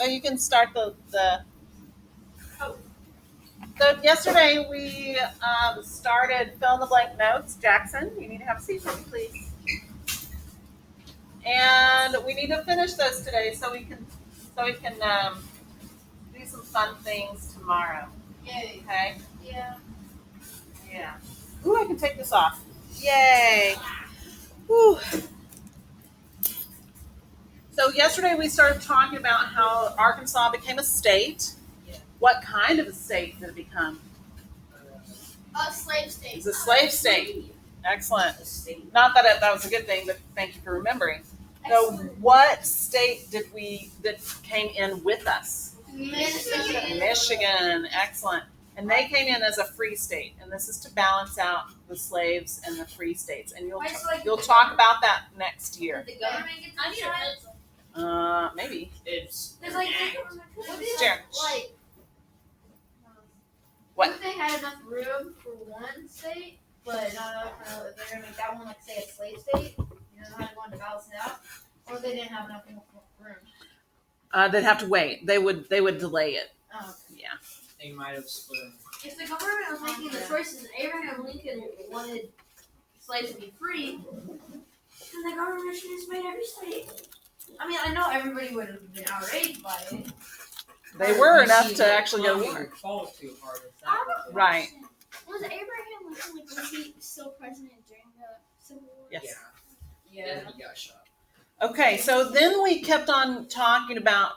Oh, you can start the. So yesterday we started fill in the blank notes. Jackson, you need to have a seat for me, please. And we need to finish those today so we can do some fun things tomorrow. Yay. Okay. Yeah. Yeah. Ooh, I can take this off. Yay. Whew. So yesterday we started talking about how Arkansas became a state. What kind of a state did it become? A slave state. It's a slave state. Excellent. Not that that was a good thing, but thank you for remembering. So, what state that came in with us? Michigan. Michigan. Excellent. And they came in as a free state, and this is to balance out the slaves and the free states. And you'll talk about that next year. The government gets I need a pencil. Maybe. It's There's like Sharon. like What? if they had enough room for one state, but not enough for if they're gonna make that one like say a slave state, how they wanted to balance it out, or they didn't have enough room. They'd have to wait. They would delay it. Oh. Yeah. they might have split. If the government was making the choices and Abraham Lincoln wanted slaves to be free, then the government should have just made every state. I mean, I know everybody would have been outraged by it. They were enough to actually go to war. Fall too hard. If that Right. Was Abraham Lincoln was he still president during the Civil War? Yes. Then he got shot. Okay, so then we kept on talking about,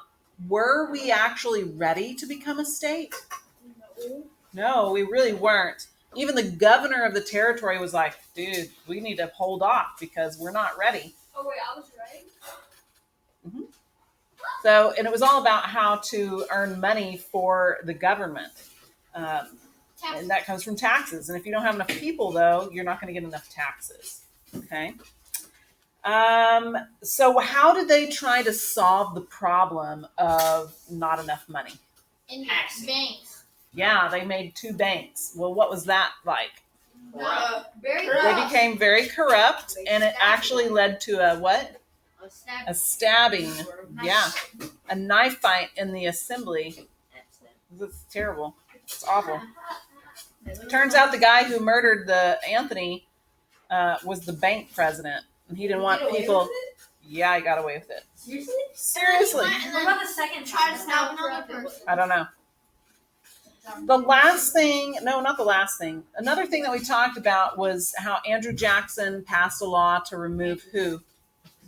were we actually ready to become a state? No. No, we really weren't. Even the governor of the territory was like, dude, we need to hold off because we're not ready. Oh wait, I was right. So, and it was all about how to earn money for the government. And that comes from taxes. And if you don't have enough people, though, you're not going to get enough taxes. Okay. So how did they try to solve the problem of not enough money? In Taxes. banks. Yeah, they made 2 banks. Well, what was that like? Very They became very corrupt, and it actually led to a what? A stabbing. Yeah. A knife fight in the assembly. It's terrible. It's awful. Turns out the guy who murdered the Anthony was the bank president, and he didn't want people. Yeah, he got away with it. Seriously? Seriously. What about the second try to stab another person? I don't know. The last thing, no, not the last thing. Another thing that we talked about was how Andrew Jackson passed a law to remove who?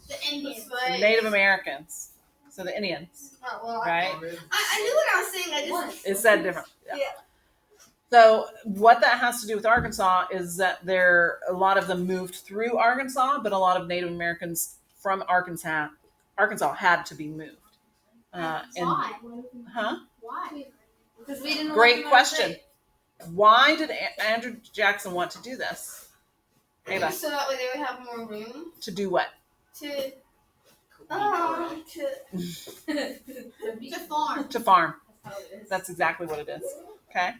The Indians. The Native Americans. So the Indians, Oh, well, right? I knew what I was saying. I just It said different. Yeah. So what that has to do with Arkansas is that a lot of them moved through Arkansas, but a lot of Native Americans from Arkansas had to be moved. Why? Huh? Why? Because we didn't. Great question. Why did Andrew Jackson want to do this? Ava, So that way they would have more room to do what? to farm. To farm. That's exactly what it is. Okay.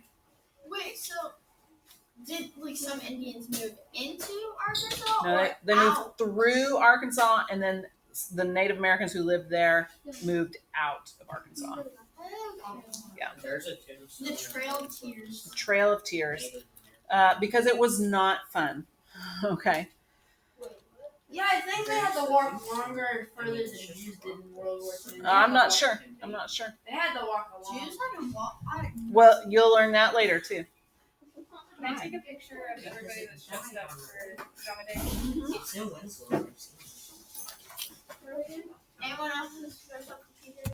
Wait, so did like some Indians move into Arkansas? No, they moved through Arkansas, and then the Native Americans who lived there moved out of Arkansas. Yeah. There's a tombstone. The Trail of Tears. Trail of Tears. Because it was not fun. Okay. Yeah, I think they had to walk longer and further than Jews did in World War II. I'm not sure. They had to walk a lot. Jews had to walk. Well, you'll learn that later, too. Can I take a picture of everybody that's dressed up for drama day? It's in Winslow. Anyone else who's dressed up for Peter?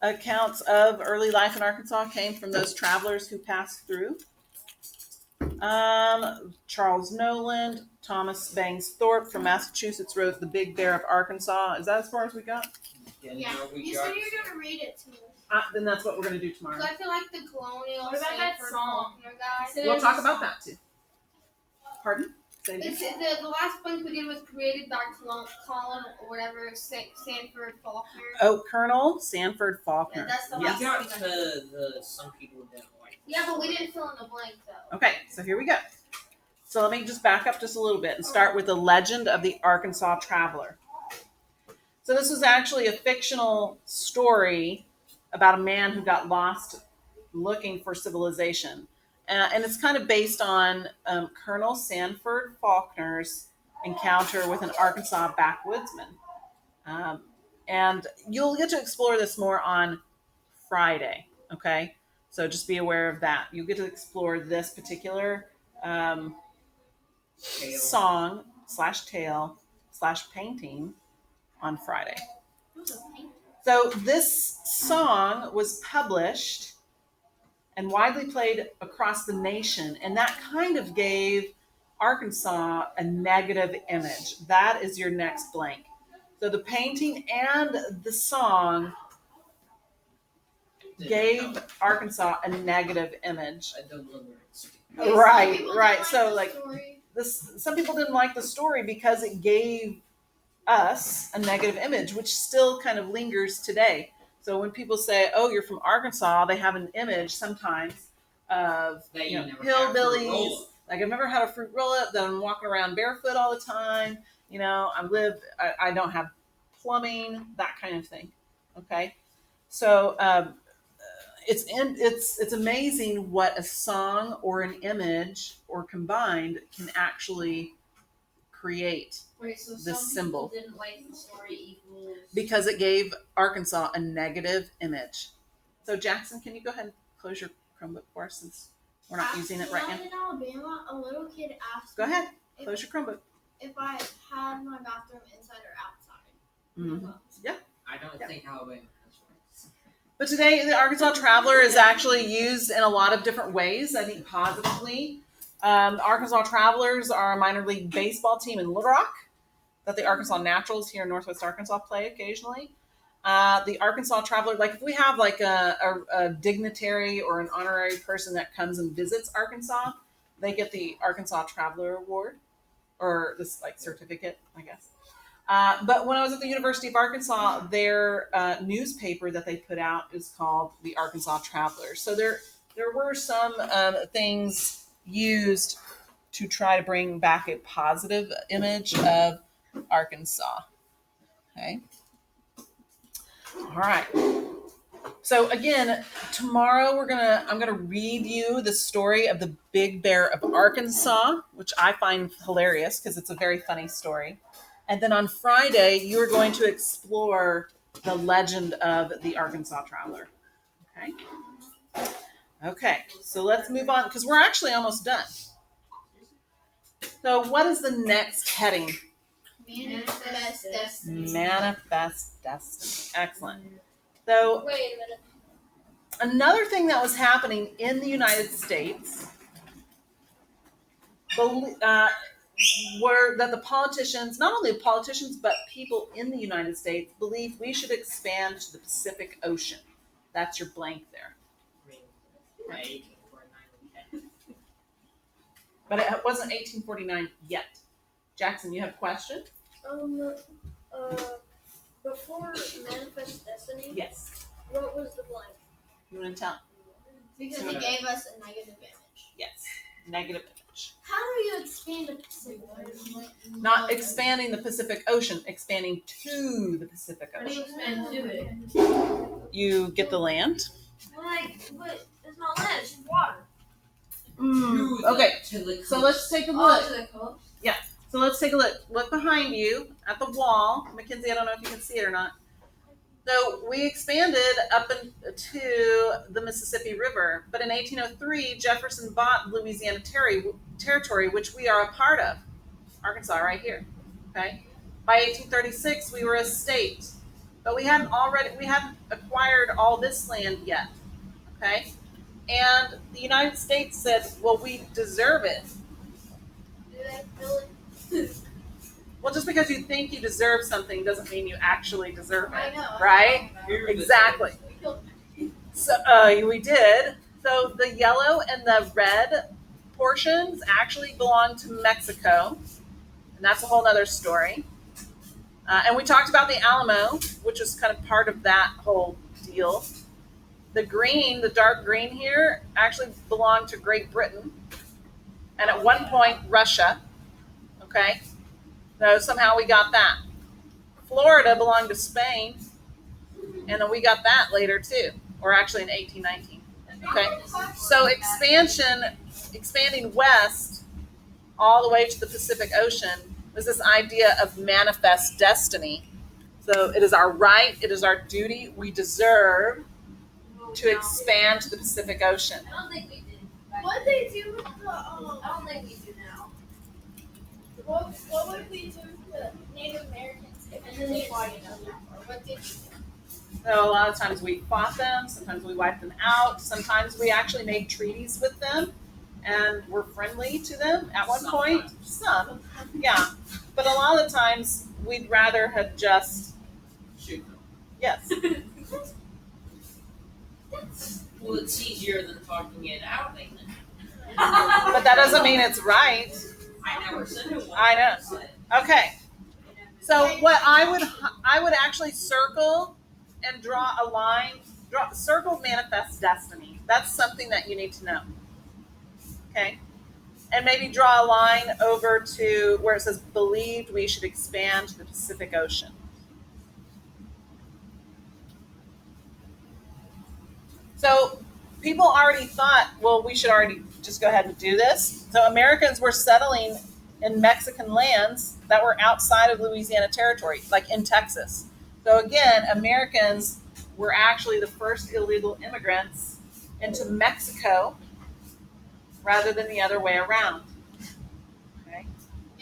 Accounts of early life in Arkansas came from those travelers who passed through. Charles Noland, Thomas Bangs Thorpe from Massachusetts wrote The Big Bear of Arkansas. Is that as far as we got? Yeah. You said you were going to read it to us. Then that's what we're going to do tomorrow. So I feel like the colonial. What about that song? Guy. We'll talk about that too. Pardon? Say it again. The last one we did was created by Colin or whatever, Sanford Faulkner. Oh, Colonel Sanford Faulkner. Yeah, that's the Yes. We got to the some people didn't like. Yeah, but we didn't fill in the blank though. Okay, so here we go. So let me just back up just a little bit and start with the legend of the Arkansas traveler. So this was actually a fictional story about a man who got lost looking for civilization. And it's kind of based on Colonel Sanford Faulkner's encounter with an Arkansas backwoodsman. Um, and you'll get to explore this more on Friday. Okay. So just be aware of that. You'll get to explore this particular um, Tail. song slash tale slash painting on Friday. So this song was published and widely played across the nation, and that kind of gave Arkansas a negative image. That is your next blank. So the painting and the song gave Arkansas a negative image. A deliberate stick. Right. So like this, some people didn't like the story because it gave us a negative image, which still kind of lingers today. So when people say, "Oh, you're from Arkansas," they have an image sometimes of That you you know never had a fruit hillbillies. roll-up. Like I've never had a fruit roll up. That I'm walking around barefoot all the time. You know, I don't have plumbing, that kind of thing. Okay, so it's amazing what a song or an image or combined can actually create. Wait, so This some symbol. people didn't like the story equals Because it gave Arkansas a negative image. So Jackson, can you go ahead and close your Chromebook for us since we're not using it right now? In Alabama, a little kid asked Go me ahead, close your Chromebook. if I had my bathroom inside or outside. Mm-hmm. I don't Yeah. think Alabama has rights. But today, the Arkansas Traveler is actually used in a lot of different ways, I think positively. The Arkansas Travelers are a minor league baseball team in Little Rock that the Arkansas Naturals here in Northwest Arkansas play occasionally. The Arkansas Traveler, like if we have like a dignitary or an honorary person that comes and visits Arkansas, they get the Arkansas Traveler Award or this like certificate, I guess. But when I was at the University of Arkansas, their newspaper that they put out is called the Arkansas Traveler. So there were some things used to try to bring back a positive image of Arkansas. Okay. All right. So again, tomorrow I'm gonna read you the story of the Big Bear of Arkansas, which I find hilarious because it's a very funny story. And then on Friday, you are going to explore the legend of the Arkansas Traveler. Okay. Okay. So let's move on because we're actually almost done. So what is the next heading? Manifest destiny. Manifest destiny. Excellent. So Wait a minute. another thing that was happening in the United States were that the politicians, not only the politicians, but people in the United States believed we should expand to the Pacific Ocean. That's your blank there. I mean, 1849 we But it wasn't 1849 yet. Jackson, you have a question? Before Manifest Destiny, Yes. what was the blank? You want to tell? Because it gave us a negative image. Yes. Negative image. How do you expand a Pacific Ocean? Not expanding the Pacific Ocean, expanding to the Pacific how do you Ocean. expand to it? You get the land. But it's not land, it's just water. Okay, To the so coast. let's take a Oh, look. to the coast. So let's take a look. Look behind you at the wall. Mackenzie, I don't know if you can see it or not. So we expanded up into the Mississippi River, but in 1803, Jefferson bought Louisiana territory, which we are a part of. Arkansas, right here. Okay. By 1836, we were a state, but we hadn't acquired all this land yet. Okay. And the United States said, well, we deserve it. Do they really? Well, just because you think you deserve something doesn't mean you actually deserve it. I know. Right? Here it is. Exactly. We killed So we did. So the yellow and the red portions actually belong to Mexico, and that's a whole other story. And we talked about the Alamo, which was kind of part of that whole deal. The green, the dark green here, actually belonged to Great Britain, and at one point Russia. Okay, so somehow we got that. Florida belonged to Spain, and then we got that later too, or actually in 1819. Okay, so expanding west all the way to the Pacific Ocean was this idea of manifest destiny. So it is our right, it is our duty, we deserve to expand to the Pacific Ocean. I don't think we did. What they do with the I don't think we do now. what would we do with the Native Americans if they fought each other? Or what did we do? So a lot of times we fought them, sometimes we wiped them out, sometimes we actually made treaties with them and were friendly to them at one point. Some, yeah. But a lot of the times we'd rather have just, Shoot them. yes. Well, it's easier than talking it out, ain't it? But that doesn't mean it's right. I never said it was. I know. Okay. So what I would actually circle and draw a line, circle manifest destiny. That's something that you need to know. Okay. And maybe draw a line over to where it says believed we should expand to the Pacific Ocean. So people already thought, well, we should already just go ahead and do this. So Americans were settling in Mexican lands that were outside of Louisiana territory, like in Texas. So again, Americans were actually the first illegal immigrants into Mexico rather than the other way around. Okay.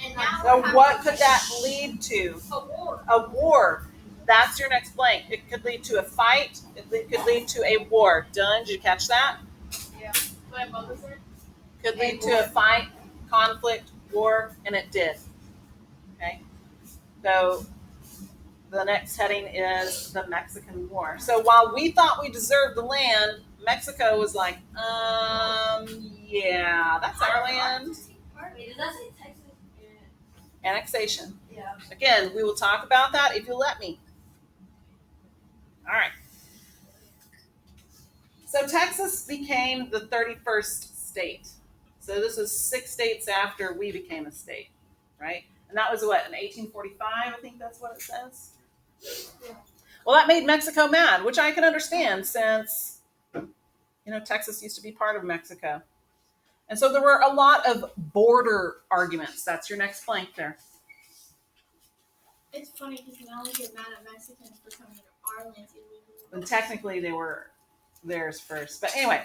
And now So we're what having could that lead to? A war. A war. That's your next blank. It could lead to a fight. It could lead to a war. Dylan, did you catch that? my mother said. Could lead to a fight, conflict, war, and it did. Okay. So the next heading is the Mexican War. So while we thought we deserved the land, Mexico was like, yeah, that's our land. Wait, did that say Texas? Annexation. Yeah. Again, we will talk about that if you let me. All right. So Texas became the 31st state. So this was 6 states after we became a state, right? And that was what, in 1845, I think that's what it says. Well, that made Mexico mad, which I can understand since, Texas used to be part of Mexico. And so there were a lot of border arguments. That's your next blank there. It's funny because now we get mad at Mexicans for coming to our land illegally. And technically they were theirs first. But anyway,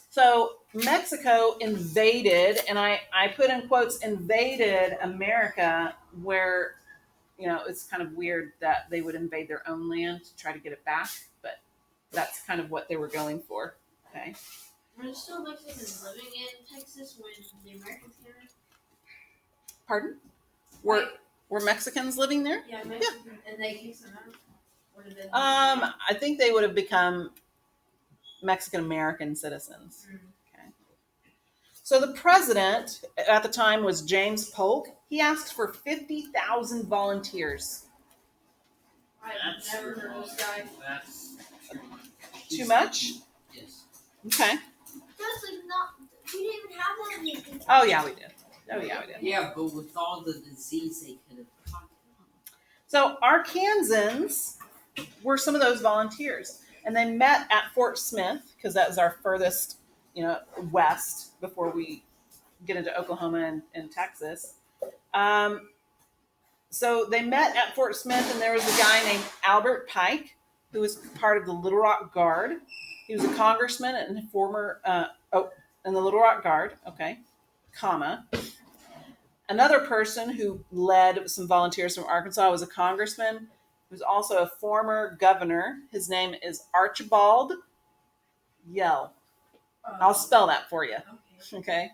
so Mexico invaded, and I put in quotes, invaded America, where, it's kind of weird that they would invade their own land to try to get it back, but that's kind of what they were going for. Okay. Were there still Mexicans living in Texas when the Americans came in? Pardon? Were Mexicans living there? Yeah, Mexicans. And they kicked them out? Or did they I think they would have become Mexican American citizens. Okay. So the president at the time was James Polk. He asked for 50,000 volunteers. I've never heard of this guy. That's Too much? Yes. Okay. That's like not. We didn't even have that in the. Oh yeah, we did. Yeah, but with all the disease they could have caught. So Arkansans were some of those volunteers, and they met at Fort Smith because that was our furthest, west before we get into Oklahoma and Texas. So they met at Fort Smith, and there was a guy named Albert Pike who was part of the Little Rock Guard. He was a congressman and former in the Little Rock Guard. Okay, comma. Another person who led some volunteers from Arkansas was a congressman who's also a former governor. His name is Archibald Yell. I'll spell that for you. Okay.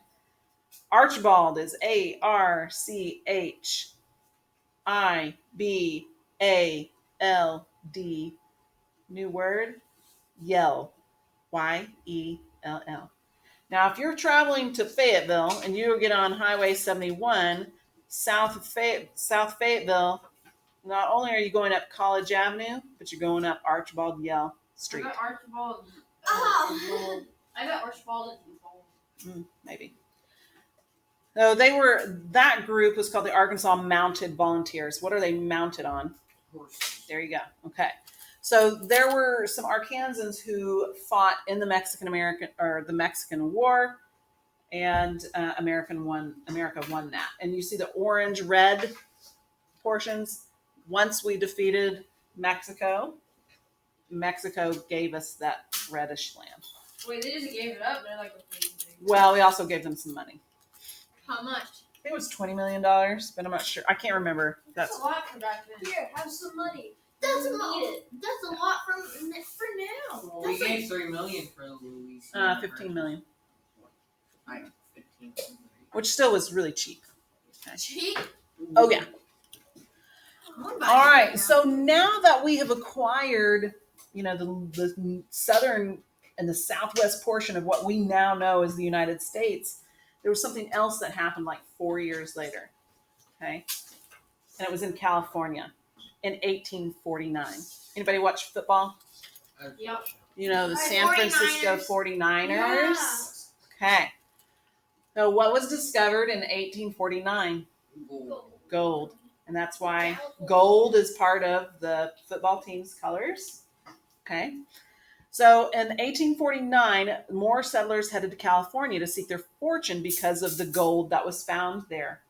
Archibald is Archibald. New word. Yell. Yell. Now, if you're traveling to Fayetteville and you get on Highway 71 south of Fayetteville, not only are you going up College Avenue, but you're going up Archibald Yell Street. I got Archibald. Oh. I got Archibald and Maybe. So that group was called the Arkansas Mounted Volunteers. What are they mounted on? horses. There you go. Okay. So there were some Arkansans who fought in the Mexican War, and America won that. And you see the orange red portions. Once we defeated Mexico gave us that reddish land. Wait, they just gave it up. They're like, Well, we also gave them some money. How much? I think it was $20 million, but I'm not sure. I can't remember. That's a lot for back then. Here, have some money. That's a Need lot. it. That's a lot for now. Well, we That's gave $3 million for Louis. 15 million, 15. which still was really cheap. cheap. Oh yeah. All right. So now that we have acquired, the southern and the southwest portion of what we now know as the United States, there was something else that happened like 4 years later. Okay. And it was in California in 1849. Anybody watch football? Yep. The San Francisco 49ers. Okay. So what was discovered in 1849? Gold. And that's why gold is part of the football team's colors. Okay. So in 1849, more settlers headed to California to seek their fortune because of the gold that was found there.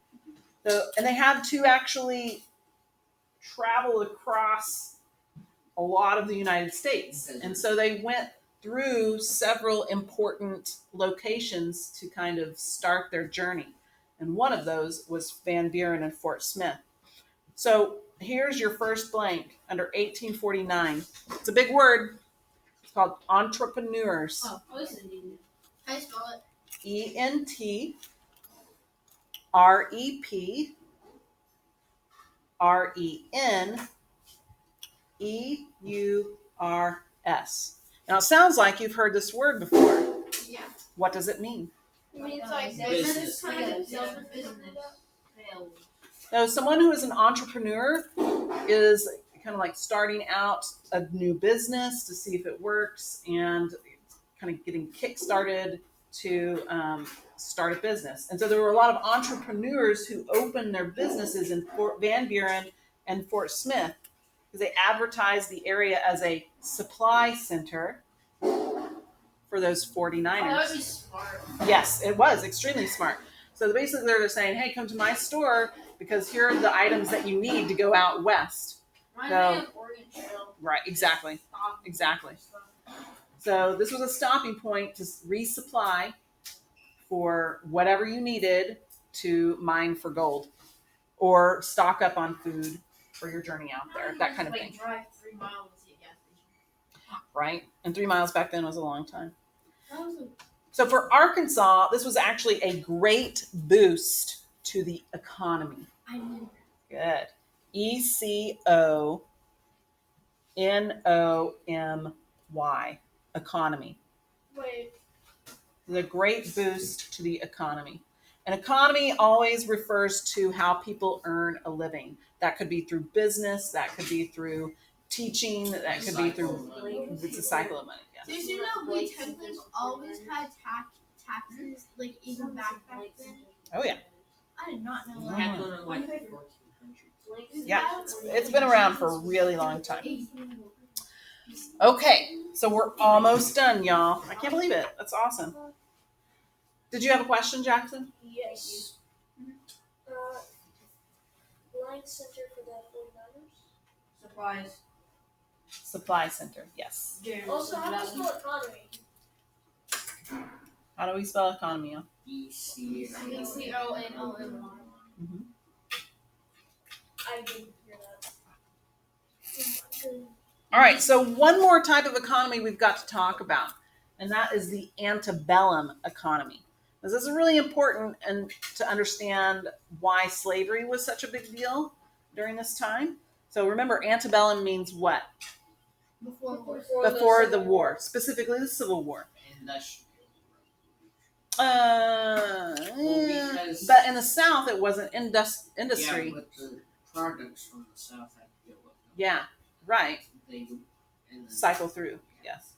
And they had to actually travel across a lot of the United States. And so they went through several important locations to kind of start their journey. And one of those was Van Buren and Fort Smith. So here's your first blank under 1849. It's a big word. It's called entrepreneurs. Oh, this is easy. I spell it. ENTREPRENEURS. Now it sounds like you've heard this word before. Yeah. What does it mean? It means like Business. business. So someone who is an entrepreneur is kind of like starting out a new business to see if it works and kind of getting kick-started to start a business. And so there were a lot of entrepreneurs who opened their businesses in Fort Van Buren and Fort Smith because they advertised the area as a supply center for those 49ers. That would be smart. Yes, it was extremely smart. So basically they're saying, hey, come to my store because here are the items that you need to go out west. Reminds No. me of Oregon Trail. Right, exactly. So this was a stopping point to resupply for whatever you needed to mine for gold or stock up on food for your journey out there, that kind of thing. Drive 3 miles to see a gas station. Right? And 3 miles back then was a long time. That was So for Arkansas, this was actually a great boost to the economy. I knew. Good. ECONOMY. Economy. Wait. The great boost to the economy. An economy always refers to how people earn a living. That could be through business, that could be through teaching, that could be through, it's a cycle of money. Yeah. Did you know we technically always had taxes, like even back then? Oh yeah. I did not know We that. had one in like the 1400s. Yeah. It's been around for a really long time. Okay, so we're almost done, y'all. I can't believe it. That's awesome. Did you have a question, Jackson? Yes. Blank center for the 49ers. surprise. Supply center, yes. Also, how do I spell economy? How do we spell economy, y'all? ECO. ECONOMY. I didn't hear that. All right, so one more type of economy we've got to talk about, and that is the antebellum economy. This is really important and to understand why slavery was such a big deal during this time. So remember, antebellum means what? Before the war, specifically the Civil War. Industrial. But in the South, it wasn't industry. Yeah, but the products from the South had to go up. Yeah, right. They and Cycle through, yes.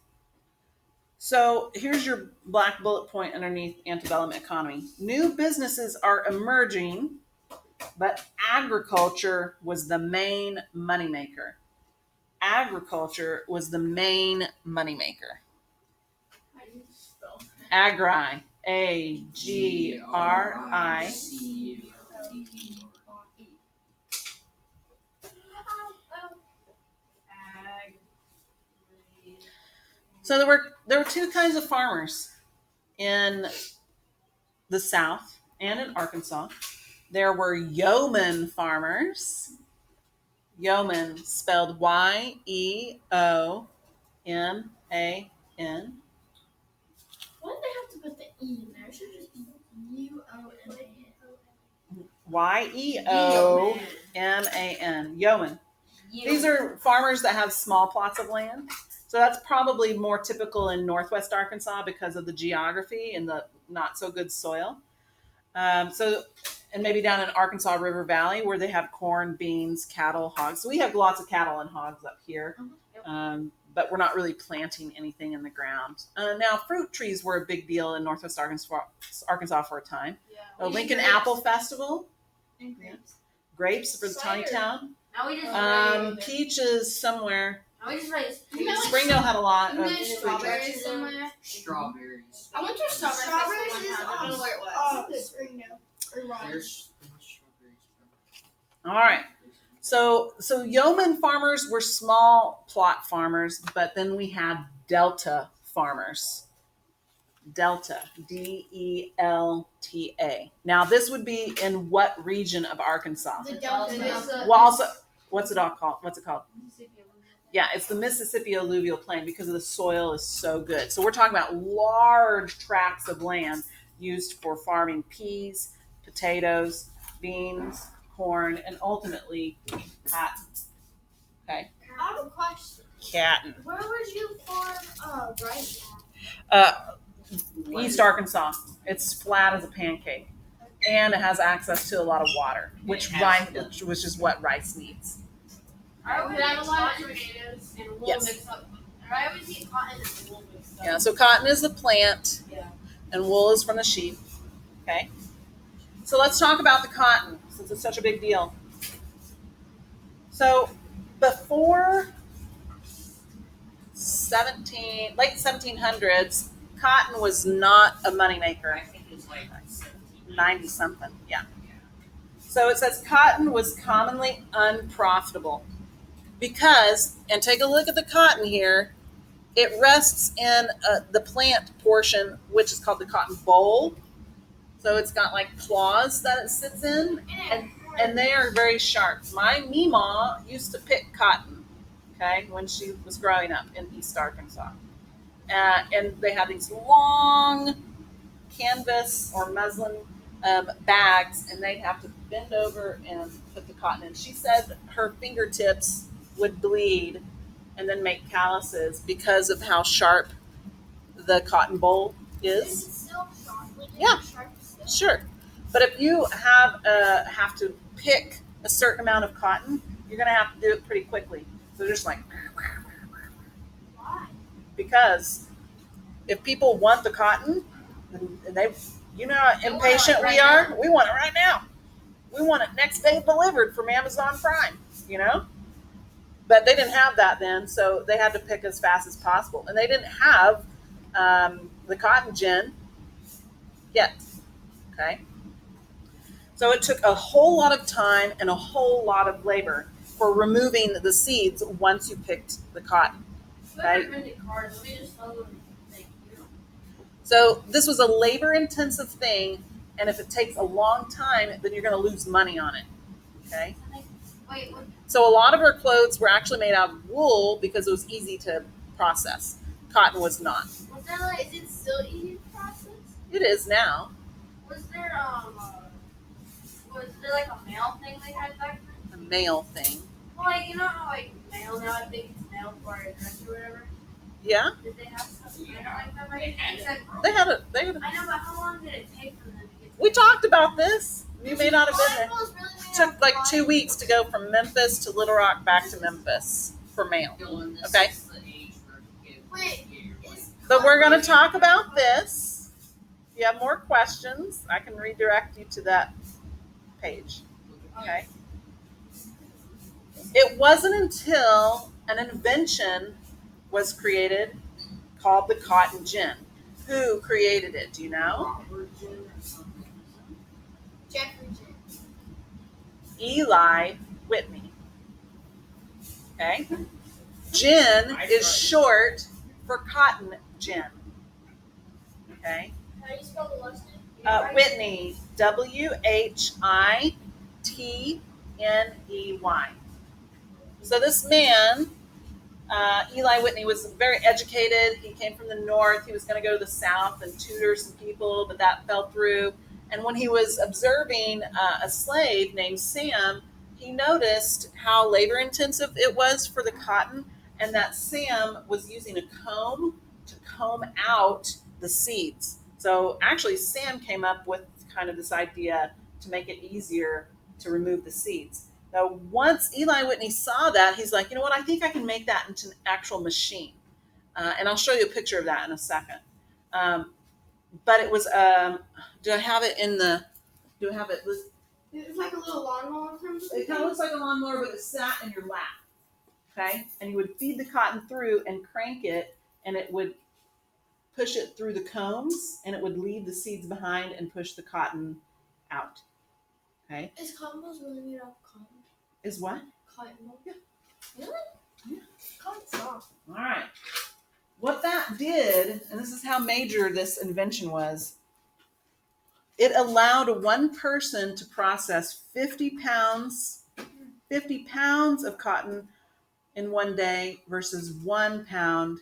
So here's your black bullet point underneath antebellum economy. New businesses are emerging But agriculture was the main moneymaker. Agriculture was the main moneymaker. How do you spell? Agri. A-G-R-I. So there were two kinds of farmers in the South and in Arkansas. There were yeoman farmers. Yeoman spelled Y-E-O-M-A-N. Why did they have to put the E in there? It should just be U-O-M-A-N. Y-E-O-M-A-N. Yeoman. These are farmers that have small plots of land. So that's probably more typical in northwest Arkansas because of the geography and the not so good soil. And maybe down in Arkansas River Valley where they have corn, beans, cattle, hogs. So we have lots of cattle and hogs up here, but we're not really planting anything in the ground. Now, fruit trees were a big deal in northwest Arkansas for a time. Yeah. Lincoln Apple Festival, And grapes. grapes for the tiny Cider. town. Now we just Peaches somewhere. now we just raise Springdale had a lot You of know fruit trees. strawberries somewhere? Strawberries. I went to a strawberry Strawberries festival is one time. I don't know where it was. Springdale. Or Ryan. There's strawberries. All right. So yeoman farmers were small plot farmers, but then we had delta farmers. Delta, D-E-L-T-A. Now this would be in what region of Arkansas? The Delta. Well, also, what's it all called? What's it called? Yeah, it's the Mississippi alluvial plain because the soil is so good. So we're talking about large tracts of land used for farming peas, potatoes, beans, corn, and ultimately cotton. Okay, I have a question. cotton. Where would you farm rice East Arkansas. It's flat as a pancake, and it has access to a lot of water, which is what rice needs. I would have a lot of tomatoes and wool Yes. mixed up. Or I always eat cotton and wool mixed up. Yeah, so cotton is the plant, Yeah. and wool is from the sheep. Okay, so let's talk about the cotton since it's such a big deal. So before late 1700s, cotton was not a moneymaker. I think it's like 90 something, yeah. So it says cotton was commonly unprofitable because, and take a look at the cotton here, it rests in the plant portion, which is called the cotton boll. So it's got like claws that it sits in, and they are very sharp. My Meemaw used to pick cotton, okay, when she was growing up in East Arkansas. And they had these long canvas or muslin bags, and they'd have to bend over and put the cotton in. She said her fingertips would bleed and then make calluses because of how sharp the cotton boll Is is. it still sharp? Like, Yeah. Sharp still? Sure, but if you have to pick a certain amount of cotton, you're going to have to do it pretty quickly. So just like, Why? because if people want the cotton, and they, you know how They want impatient it right we are, we want it right now. We want it next day delivered from Amazon Prime, you know? But they didn't have that then, so they had to pick as fast as possible. And they didn't have the cotton gin yet, okay? So it took a whole lot of time and a whole lot of labor for removing the seeds once you picked the cotton. Whoever invented cars, let me just tell them thank you. So this was a labor-intensive thing, and if it takes a long time, then you're going to lose money on it, okay? Wait, what? So a lot of her clothes were actually made out of wool because it was easy to process. Cotton was not. Was there like Is it still easy to process? It is now. was there like a mail thing they had back then? A male thing. Well, like you know how like mail now I think it's mail for our address or whatever. Yeah, Did they have something like that? Like, they had a. I know, but how long did it take for them to get? We talked about this. You may not have been there. Pineapples really made It took out of like cotton. 2 weeks to go from Memphis to Little Rock back to Memphis for mail. Dylan, this Okay. is the age where kids Wait, get your is But we're going to talk about this. If you have more questions, I can redirect you to that page. Okay. It wasn't until an invention was created called the cotton gin. Who created it? Do you know? Jeffrey Jim. Eli Whitney. Okay. Gin is short for cotton gin. Okay. How do you spell the last name? Whitney, Whitney. So this man, Eli Whitney, was very educated. He came from the north. He was going to go to the south and tutor some people, but that fell through. And when he was observing a slave named Sam, he noticed how labor intensive it was for the cotton, and that Sam was using a comb to comb out the seeds. So actually, Sam came up with kind of this idea to make it easier to remove the seeds. Now, once Eli Whitney saw that, he's like, you know what? I think I can make that into an actual machine. And I'll show you a picture of that in a second. But it was, do I have it in the, do I have it? It's like a little lawnmower from It kind of looks like a lawnmower, but it sat in your lap. Okay? And you would feed the cotton through and crank it, and it would push it through the combs, and it would leave the seeds behind and push the cotton out. Okay? Is cotton balls really made out of cotton? Is what? Cotton balls? Yeah. Really? Yeah. Cotton's soft. All right. What that did, and this is how major this invention was, it allowed one person to process 50 pounds of cotton in one day versus 1 pound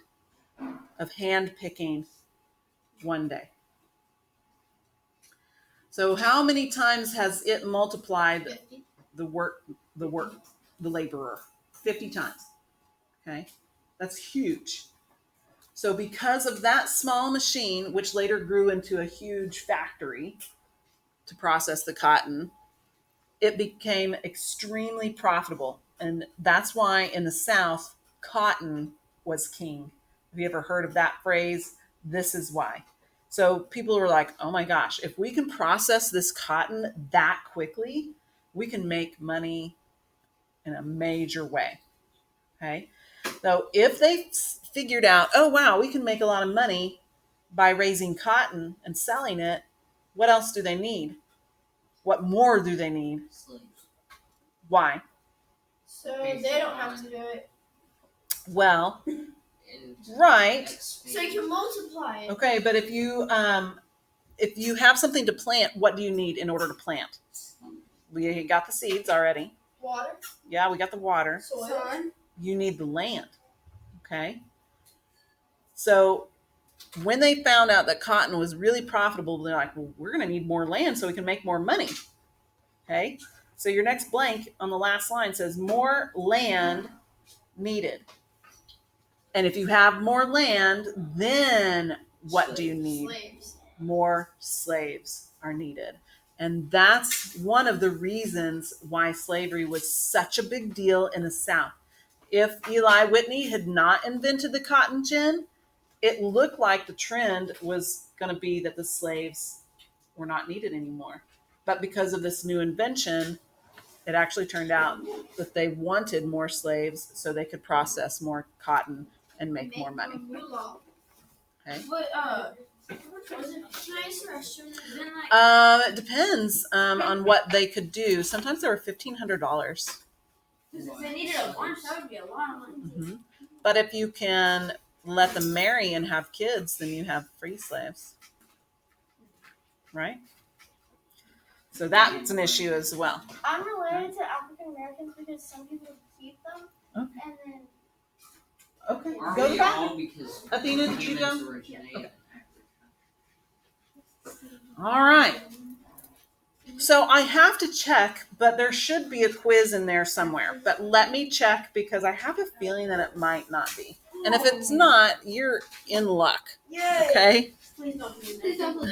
of hand picking one day. So how many times has it multiplied 50. the laborer? 50 times. Okay. That's huge. So because of that small machine, which later grew into a huge factory to process the cotton, it became extremely profitable. And that's why in the South, cotton was king. Have you ever heard of that phrase? This is why. So people were like, oh my gosh, if we can process this cotton that quickly, we can make money in a major way. Okay. So if they figured out, oh wow, we can make a lot of money by raising cotton and selling it, what else do they need? What more do they need? Slaves. Why? So they don't have to do it. Well, And right. expand. So you can multiply it. Okay, but if you have something to plant, what do you need in order to plant? We got the seeds already. Water. Yeah, we got the water. Soil. Sun. You need the land. Okay. So when they found out that cotton was really profitable, they're like, well, we're going to need more land so we can make more money. Okay. So your next blank on the last line says more land needed. And if you have more land, then what do you need? Slaves. More slaves are needed. And that's one of the reasons why slavery was such a big deal in the South. If Eli Whitney had not invented the cotton gin, it looked like the trend was going to be that the slaves were not needed anymore. But because of this new invention, it actually turned out that they wanted more slaves so they could process more cotton and make more money. Okay. But was it nice restaurant? Then like It depends on what they could do. Sometimes they were $1,500. If they needed a bunch, that would be a lot of money. Mm-hmm. But if you can let them marry and have kids, then you have free slaves. Right? So that's an issue as well. I'm related to African Americans because some people keep them Okay. and then Okay. Are Go to we the bathroom. all? Because Athena, did you humans go? originate in Africa. All right. So I have to check, but there should be a quiz in there somewhere. But let me check because I have a feeling that it might not be. And if it's not, you're in luck. yay. Okay? Please don't do Please don't put